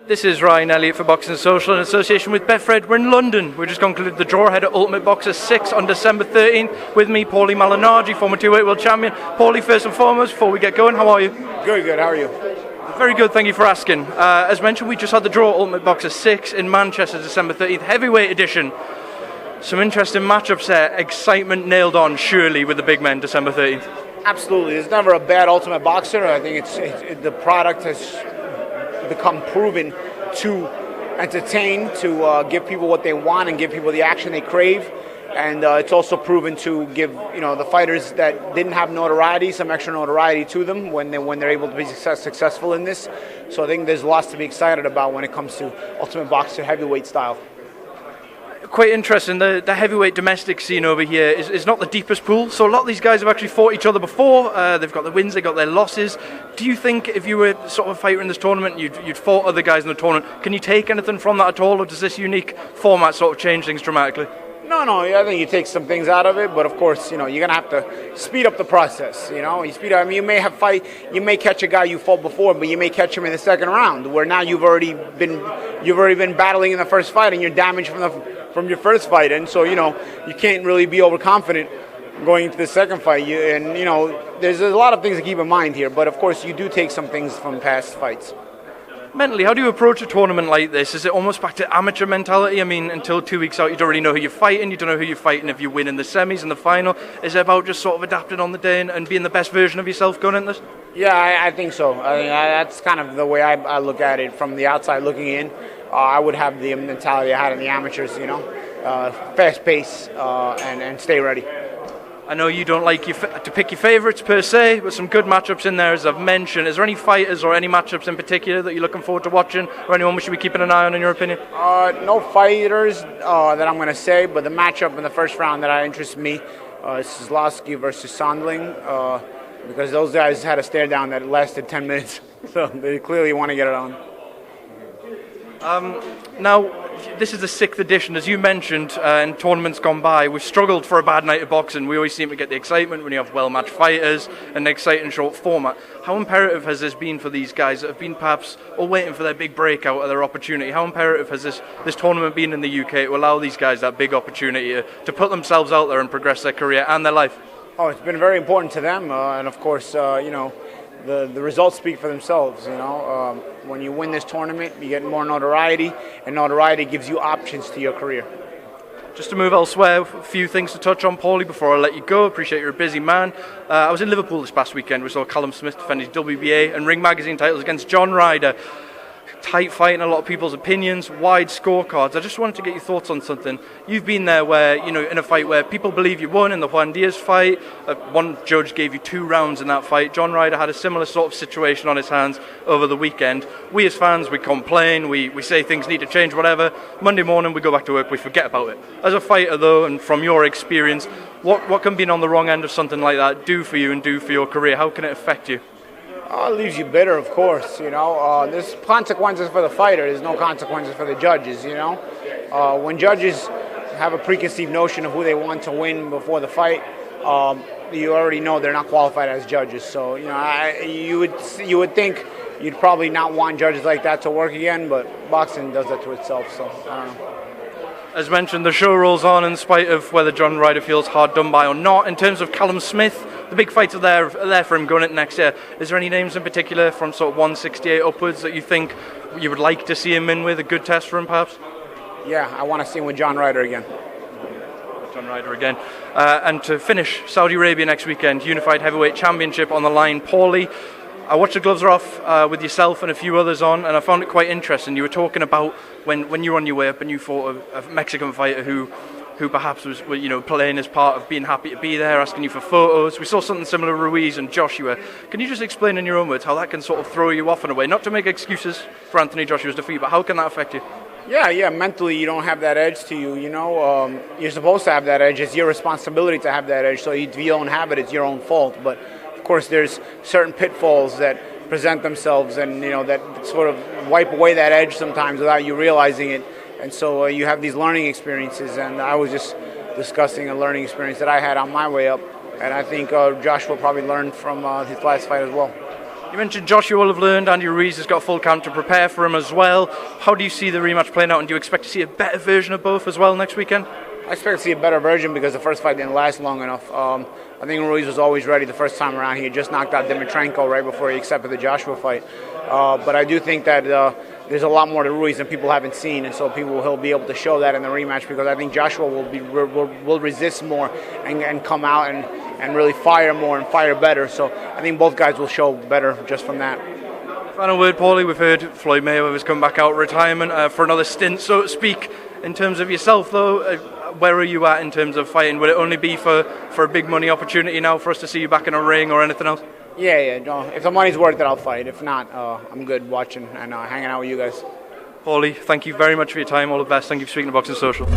This is Ryan Elliott for Boxing Social in association with Betfred. We're in London. We just concluded the draw ahead at Ultimate Boxer 6 on December 13th. With me, Paulie Malignaggi, former 2-weight world champion. Paulie, first and foremost, before we get going, how are you? Good. How are you? Very good, thank you for asking. As mentioned, we just had the draw at Ultimate Boxer 6 in Manchester, December 13th, heavyweight edition. Some interesting matchups there. Excitement nailed on, surely, with the big men, December 13th. Absolutely. There's never a bad Ultimate Boxer. I think the product has become proven to entertain, to give people what they want and give people the action they crave. And it's also proven to give the fighters that didn't have notoriety some extra notoriety to them when they're able to be successful in this. So I think there's lots to be excited about when it comes to Ultimate Boxer heavyweight style. Quite interesting, the heavyweight domestic scene over here is not the deepest pool, so a lot of these guys have actually fought each other before. They've got their wins, they've got their losses. Do you think if you were sort of a fighter in this tournament, you'd fought other guys in the tournament, can you take anything from that at all, or does this unique format sort of change things dramatically? No, I think you take some things out of it, but of course, you're gonna have to speed up the process. You speed up. I mean, you may catch a guy you fought before, but you may catch him in the second round, where now you've already been battling in the first fight, and you're damaged from your first fight, and so you can't really be overconfident going into the second fight. There's a lot of things to keep in mind here, but of course, you do take some things from past fights. Mentally, how do you approach a tournament like this? Is it almost back to amateur mentality? I mean, until 2 weeks out, you don't really know who you're fighting. You don't know who you're fighting if you win in the semis and the final. Is it about just sort of adapting on the day and being the best version of yourself going into this? Yeah, I think so. That's kind of the way I look at it from the outside looking in. I would have the mentality I had in the amateurs, fast pace and stay ready. I know you don't like to pick your favourites per se, but some good matchups in there, as I've mentioned. Is there any fighters or any matchups in particular that you're looking forward to watching, or anyone we should be keeping an eye on, in your opinion? No fighters that I'm going to say, but the matchup in the first round that interests me is Zlowski versus Sondling, because those guys had a stare down that lasted 10 minutes, so they clearly want to get it on. Now, this is the 6th edition, as you mentioned, in tournaments gone by. We've struggled for a bad night of boxing. We always seem to get the excitement when you have well-matched fighters and an exciting short format. How imperative has this been for these guys that have been perhaps all waiting for their big breakout or their opportunity? How imperative has this tournament been in the UK to allow these guys that big opportunity to put themselves out there and progress their career and their life? Oh, it's been very important to them, and of course, the results speak for themselves. When you win this tournament, you get more notoriety, and notoriety gives you options to your career. Just to move elsewhere, a few things to touch on, Paulie, before I let you go. Appreciate you're a busy man. I was in Liverpool this past weekend. We saw Callum Smith defend his WBA and Ring Magazine titles against John Ryder. Tight fight in a lot of people's opinions, wide scorecards. I just wanted to get your thoughts on something. You've been there where, in a fight where people believe you won in the Juan Diaz fight. One judge gave you 2 rounds in that fight. John Ryder had a similar sort of situation on his hands over the weekend. We as fans, we complain, we say things need to change, whatever. Monday morning, we go back to work, we forget about it. As a fighter, though, and from your experience, what can being on the wrong end of something like that do for you and do for your career? How can it affect you? It leaves you bitter, of course. There's consequences for the fighter. There's no consequences for the judges. When judges have a preconceived notion of who they want to win before the fight, you already know they're not qualified as judges. So you would think you'd probably not want judges like that to work again, but boxing does that to itself. So I don't know. As mentioned, the show rolls on in spite of whether John Ryder feels hard done by or not. In terms of Callum Smith, the big fights are there for him going into next year. Is there any names in particular from sort of 168 upwards that you think you would like to see him in with, a good test for him perhaps? Yeah, I want to see him with John Ryder again. And to finish, Saudi Arabia next weekend, Unified Heavyweight Championship on the line. Paulie, I watched the gloves are off with yourself and a few others on, and I found it quite interesting. You were talking about when you were on your way up and you fought a Mexican fighter who perhaps was playing as part of being happy to be there, asking you for photos. We saw something similar to Ruiz-Joshua. Can you just explain in your own words how that can sort of throw you off in a way? Not to make excuses for Anthony Joshua's defeat, but how can that affect you? Yeah. Mentally, you don't have that edge to you. You're supposed to have that edge. It's your responsibility to have that edge. So if you don't have it, it's your own fault. But of course, there's certain pitfalls that present themselves, and that sort of wipe away that edge sometimes without you realizing it. And so you have these learning experiences, and I was just discussing a learning experience that I had on my way up, and I think Joshua probably learned from his last fight as well. You mentioned Joshua will have learned, Andy Ruiz has got a full camp to prepare for him as well. How do you see the rematch playing out, and do you expect to see a better version of both as well next weekend? I expect to see a better version because the first fight didn't last long enough. I think Ruiz was always ready the first time around. He had just knocked out Dimitrenko right before he accepted the Joshua fight. But I do think that there's a lot more to Ruiz than people haven't seen, and so he'll be able to show that in the rematch because I think Joshua will resist more and come out and really fire more and fire better. So I think both guys will show better just from that. Final word, Paulie. We've heard Floyd Mayweather has come back out of retirement for another stint, so to speak. In terms of yourself, though, where are you at in terms of fighting? Will it only be for a big money opportunity now for us to see you back in a ring or anything else? Yeah. No, if the money's worth it, I'll fight. If not, I'm good watching and hanging out with you guys. Paulie, thank you very much for your time. All the best. Thank you for speaking to Boxing Social.